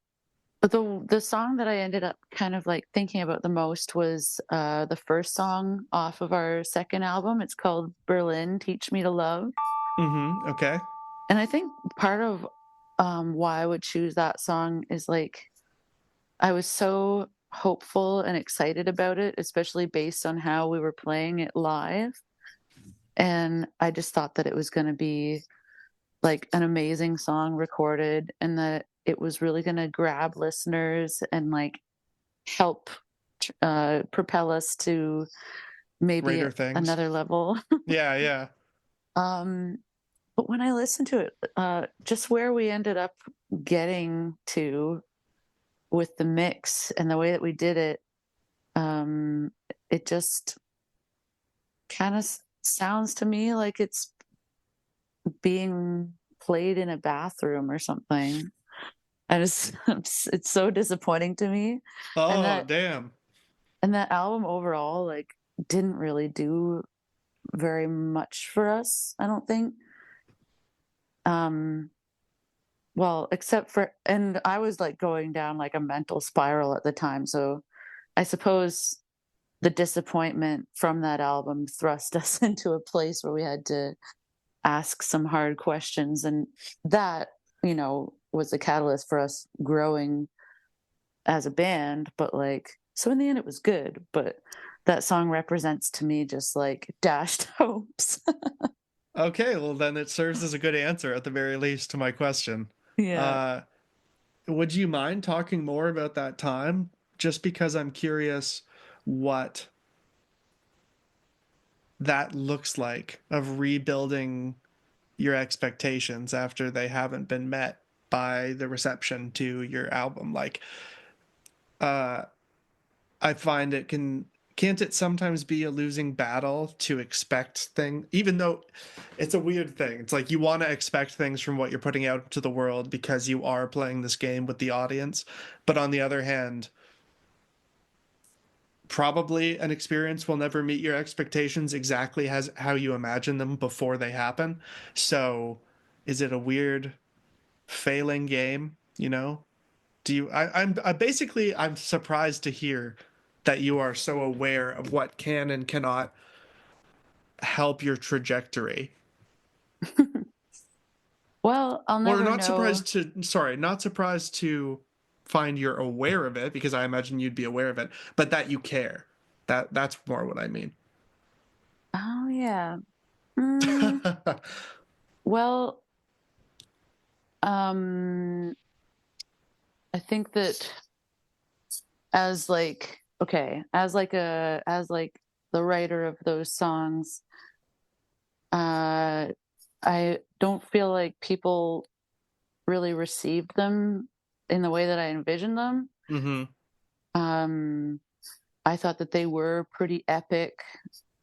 the song that I ended up kind of like thinking about the most was the first song off of our second album. It's called Berlin, Teach Me to Love. Mm-hmm. Okay. And I think part of why I would choose that song is like I was so hopeful and excited about it, especially based on how we were playing it live. And I just thought that it was going to be like an amazing song recorded and that it was really going to grab listeners and like help propel us to maybe Greater things. another level. Yeah, yeah. um, but when I listened to it, just where we ended up getting to with the mix and the way that we did it, um, it just kind of sounds to me like it's being played in a bathroom or something. And it's so disappointing to me. And Oh, that damn. and that album overall like didn't really do very much for us, I don't think. Um well, except for and I was like going down like a mental spiral at the time. So I suppose the disappointment from that album thrust us into a place where we had to ask some hard questions and that, was the catalyst for us growing as a band, but like so in the end it was good, but that song represents to me just like dashed hopes. Okay, well then it serves as a good answer at the very least to my question. Yeah. Uh, would you mind talking more about that time? Just because I'm curious what that looks like of rebuilding your expectations after they haven't been met by the reception to your album. Like, uh, I find can't it sometimes be a losing battle to expect things, even though it's a weird thing. It's like you want to expect things from what you're putting out to the world because you are playing this game with the audience. But on the other hand, probably an experience will never meet your expectations exactly as how you imagine them before they happen. So is it a weird failing game, you know? Do you I basically I'm surprised to hear that you are so aware of what can and cannot help your trajectory. Well, I'll Or never not know. surprised to sorry, not surprised to find you're aware of it because I imagine you'd be aware of it, but that you care. That's more what I mean. Oh yeah. Mm, well, um I think that as like okay, as like the writer of those songs, uh I don't feel like people really received them in the way that I envisioned them. Mm-hmm. Um, I thought that they were pretty epic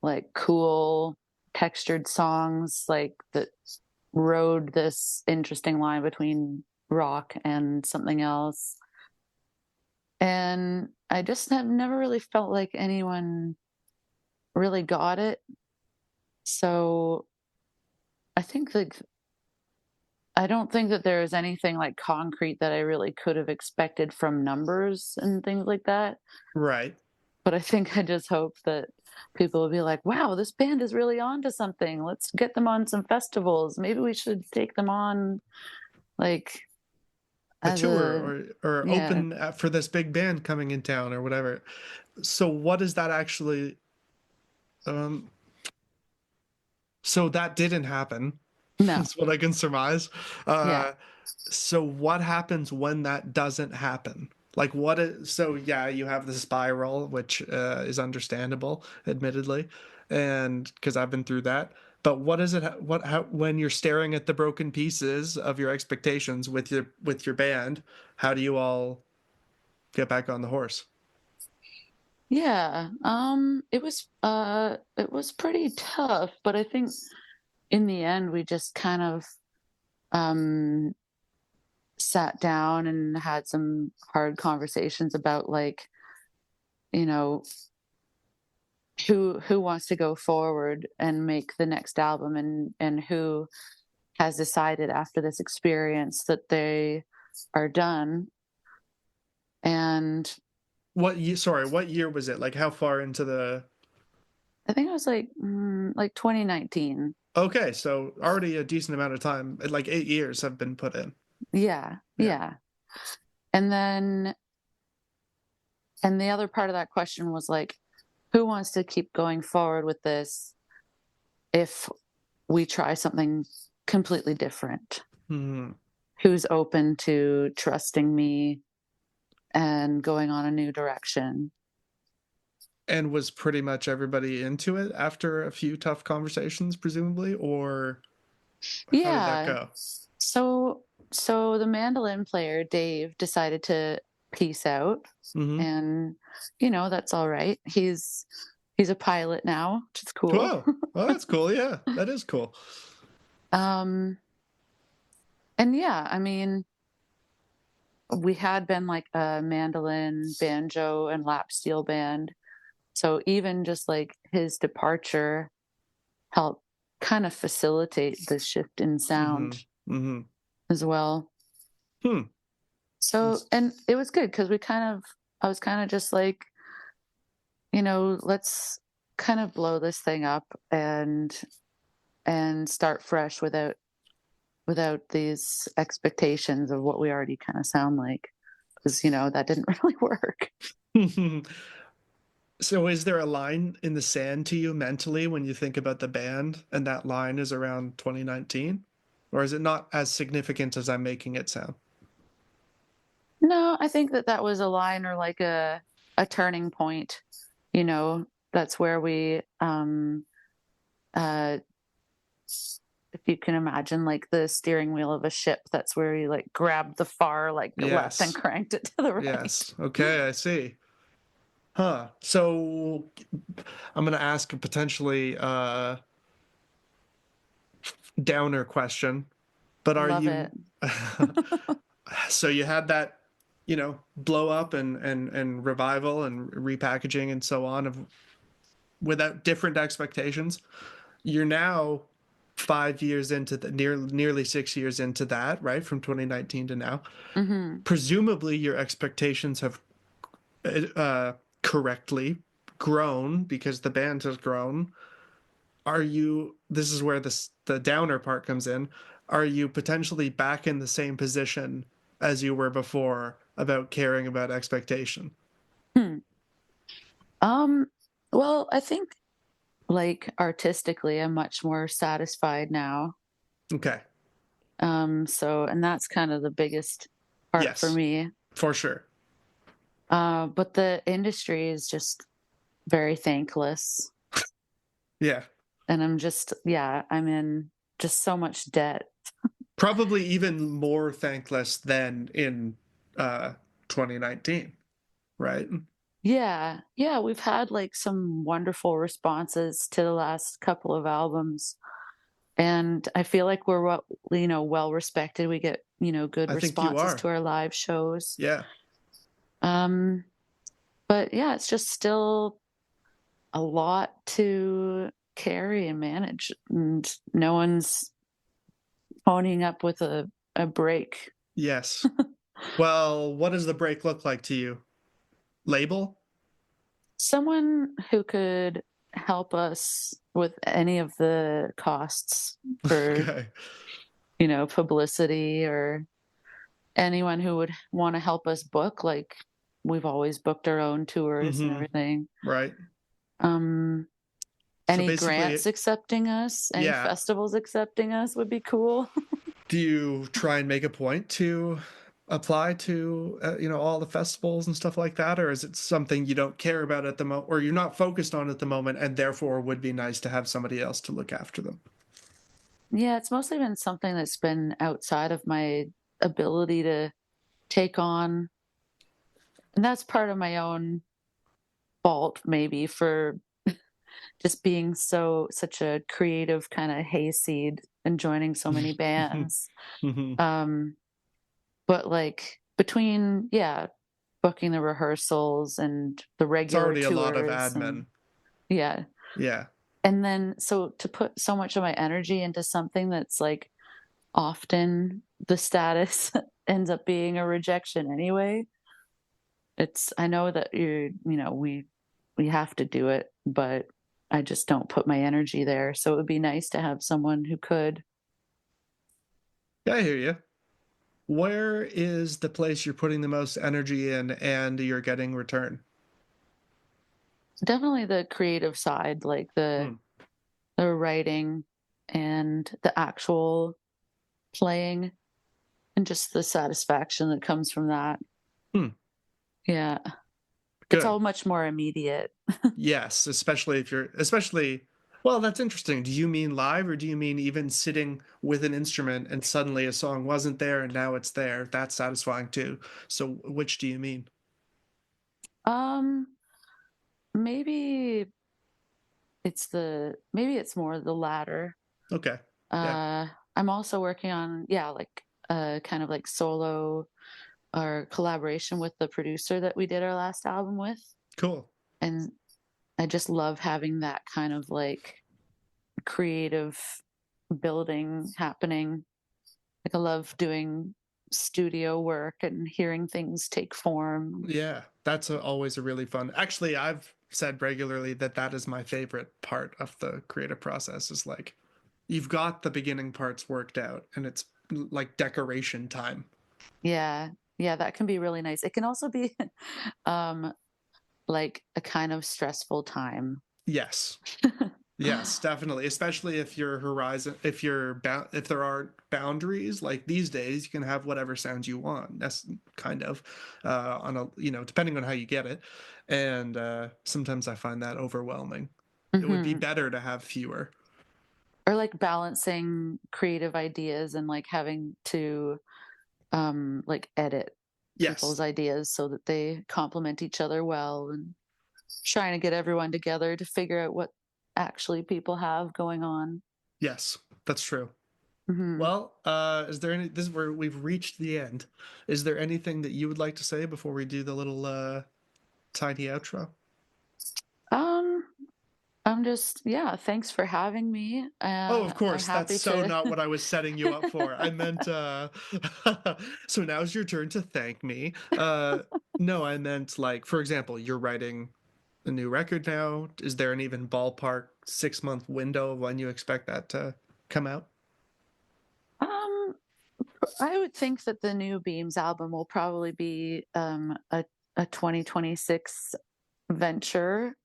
like cool textured songs like that rode this interesting line between rock and something else. And I just have never really felt like anyone really got it. So I think like I don't think that there is anything like concrete that I really could have expected from numbers and things like that. Right. But I think I just hope that people will be like, wow, this band is really on to something. Let's get them on some festivals. Maybe we should take them on like A as tour a, or yeah, open for this big band coming in town or whatever. So what is that actually um so that didn't happen. no, That's what I can surmise. yeah. Uh so what happens when that doesn't happen? Like what is so yeah, you have the spiral, which is understandable, admittedly, and because I've been through that. But what is it? What how when you're staring at the broken pieces of your expectations with your band? How do you all get back on the horse? Yeah. It was pretty tough, but I think in the end we just kind of um sat down and had some hard conversations about like, you know, who wants to go forward and make the next album and who has decided after this experience that they are done. And What year? Sorry, what year was it? Like how far into the? I think it was like 2019. Okay, so already a decent amount of time, like 8 years have been put in. Yeah, Yeah. yeah. And then and the other part of that question was like, who wants to keep going forward with this if we try something completely different? Hmm. Who's open to trusting me and going on a new direction? And was pretty much everybody into it after a few tough conversations, presumably, or how did that Yeah. go? So so the mandolin player Dave decided to peace out, Hmm. and that's all right. He's a pilot now, which is cool. Cool. Well, that's cool. Yeah, that is cool. um and yeah, I mean, we had been like a mandolin, banjo, and lap steel band. So even just like his departure helped kind of facilitate the shift in Hmm. sound Hmm. as well. Hmm. So, and it was good because I was kind of just like, let's kind of blow this thing up and start fresh without these expectations of what we already kind of sound like, because that didn't really work. So is there a line in the sand to you mentally when you think about the band and that line is around 2019? Or is it not as significant as I'm making it sound? No, I think that was a line or like a turning point. That's where we uh if you can imagine like the steering wheel of a ship, that's where you like grabbed the far like left and Yes. cranked it to the right. Yes. Okay, I see. Huh. So I'm gonna ask a potentially downer question, but are Love it. you so you had that, blow up and revival and repackaging and so on of without different expectations. You're now 5 years into the nearly 6 years into that, right? From 2019 to now. Hmm. Presumably your expectations have uh, correctly grown because the band has grown. Are you, this is where the downer part comes in. Are you potentially back in the same position as you were before about caring about expectation? Hmm. Um, well, I think like artistically, I'm much more satisfied now. Okay. So and that's kind of the biggest part for Yes, me. for sure. But the industry is just very thankless. Yeah. And I'm in just so much debt. Probably even more thankless than in uh 2019, right? Yeah, we've had, like, some wonderful responses to the last couple of albums, and I feel like we're well respected. We get, good I think you responses are. to our live shows. Yeah. Um, but yeah, it's just still a lot to carry and manage, and no one's ponying up with a break. Yes. Well, what does the break look like to you? Label? Someone who could help us with any of the costs for, Okay. publicity, or anyone who would wanna help us book, like, we've always booked our own tours and Mhm. everything. Right. Um, So any basically, grants accepting us, any yeah. festivals accepting us would be cool. Do you try and make a point to apply to, all the festivals and stuff like that, or is it something you don't care about at the moment, or you're not focused on at the moment, and therefore would be nice to have somebody else to look after them? Yeah, it's mostly been something that's been outside of my ability to take on, and that's part of my own fault maybe for just being such a creative kinda hayseed and joining so many bands. Mhm. Um, but, like, between, yeah, booking the rehearsals and the It's regular already a lot of tours, and admin. yeah, Yeah. and then so to put so much of my energy into something that's, like, often the status ends up being a rejection anyway. I know that we have to do it, but I just don't put my energy there, so it would be nice to have someone who could. Yeah, I hear you. Where is the place you're putting the most energy in and you're getting return? Definitely the creative side, like Hmm. the writing and the actual playing, and just the satisfaction that comes from that. Hmm. Yeah. It's Good. all much more immediate. Yes, especially well, that's interesting. Do you mean live or do you mean even sitting with an instrument and suddenly a song wasn't there and now it's there? That's satisfying too. So which do you mean? Um, maybe maybe it's more the latter. Okay. Yeah. Uh, I'm also working on, yeah, like, kind of like solo or collaboration with the producer that we did our last album with, Cool. and I just love having that kind of, like, creative building happening. Like, I love doing studio work and hearing things take form. Yeah, that's always a really fun. Actually, I've said regularly that that is my favorite part of the creative process is like you've got the beginning parts worked out and it's like decoration time. Yeah. Yeah, that can be really nice. It can also be, um, like, a kind of stressful time. Yes. Yes, definitely. Especially if your horizon, if there are boundaries, like these days, you can have whatever sounds you want. That's kind of on a, depending on how you get it. And sometimes I find that overwhelming. It would be Mhm. better to have fewer. Or, like, balancing creative ideas and, like, having to, like, edit Yes, people's ideas so that they complement each other well, and trying to get everyone together to figure out what actually people have going on. yes, that's true. Mhm. Well, is there any, this is where we've reached the end. Is there anything that you would like to say before we do the little tiny outro? Um, I'm just, yeah, thanks for having me. Oh, of I'm course. That's happy so to. not what I was setting you up for. I meant so now's your turn to thank me. No, I meant like for example, you're writing a new record now. Is there an even ballpark 6 month window of when you expect that to come out? Um, I would think that the new Beams album will probably be a 2026 venture,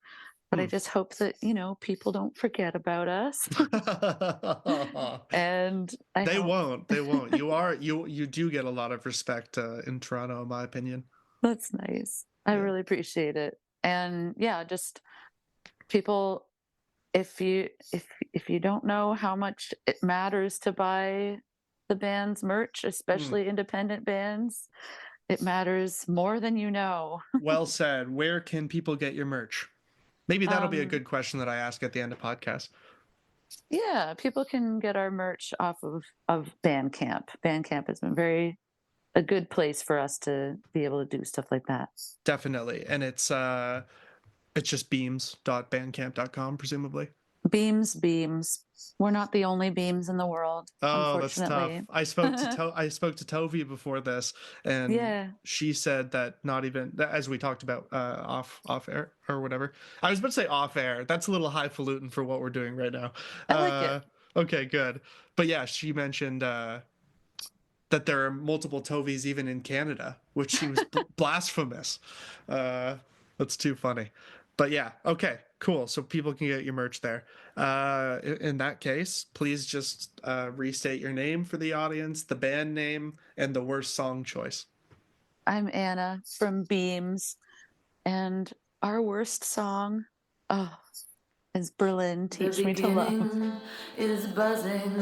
but I Hmm. just hope that, people don't forget about us. And I They hope. won't. They won't. You do get a lot of respect in Toronto, in my opinion. That's nice. I Yeah. really appreciate it. And yeah, just people, if you don't know how much it matters to buy the band's merch, Hmm. especially independent bands, It matters more than you know. Well said. Where can people get your merch? Maybe that'll be a Um, good question that I ask at the end of podcasts. yeah, people can get our merch off of Bandcamp. Bandcamp has been a good place for us to be able to do stuff like that. Definitely. And it's just beams.bandcamp.com, presumably. Beams. We're not the only beams in the world, Oh, that's tough. unfortunately. I spoke to Tovi before this, and Yeah, she said that not even as we talked about off air or whatever. I was about to say off air. That's a little highfalutin for what we're doing right now. I like it. Okay, good. But yeah, she mentioned that there are multiple Tovies even in Canada, which seems blasphemous. That's too funny. But yeah, okay, cool. So people can get your merch there. In that case, please just restate your name for the audience, the band name, and the worst song choice. I'm Anna from Beams, and our worst song, oh, is Berlin, Teach Me to Love. Is buzzing,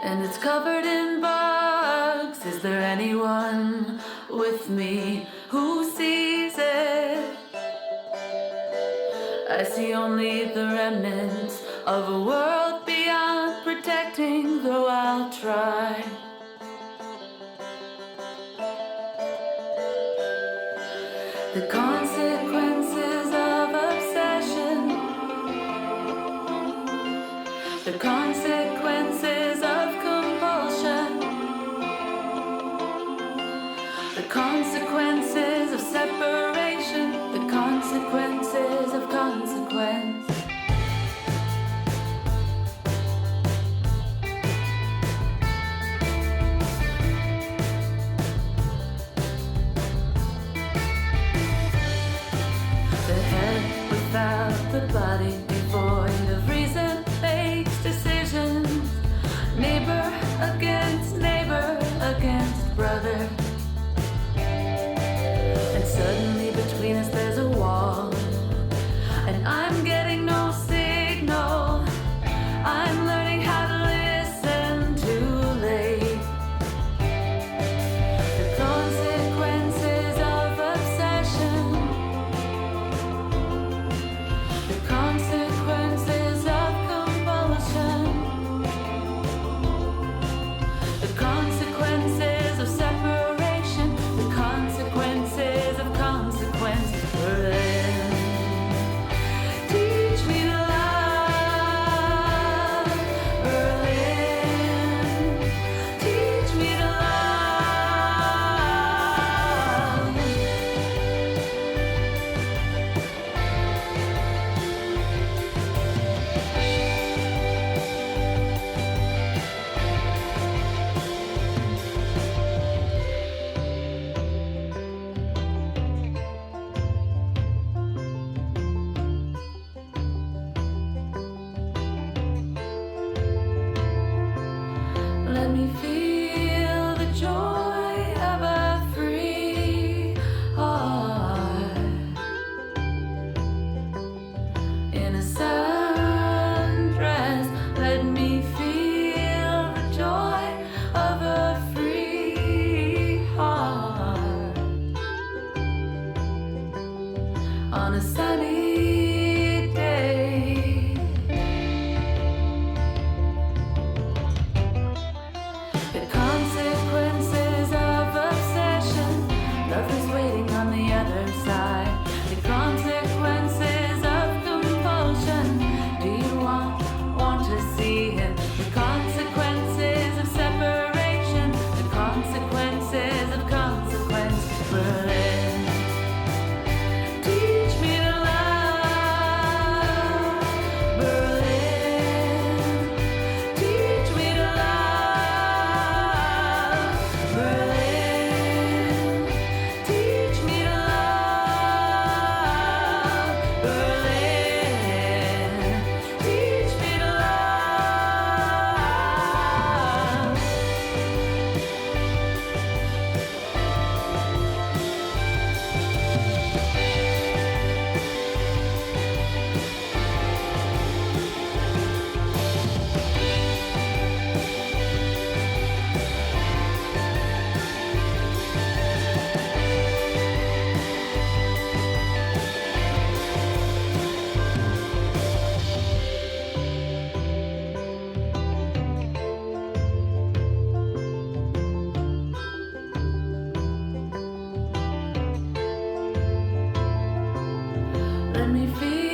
and it's covered in bugs. Is there anyone with me who sees it? I see only the remnants of a world beyond protecting, though I'll try. The consequences of obsession, the consequences of compulsion, the consequences of separation, the consequences of consequence. The head without the body, devoid of reason, makes decisions. Neighbor against brother. And suddenly between us there's a wall, and I'm getting no signal. I'm learning how to listen too late. The consequences of obsession, the consequences of compulsion, the consequences of separation. Let me feel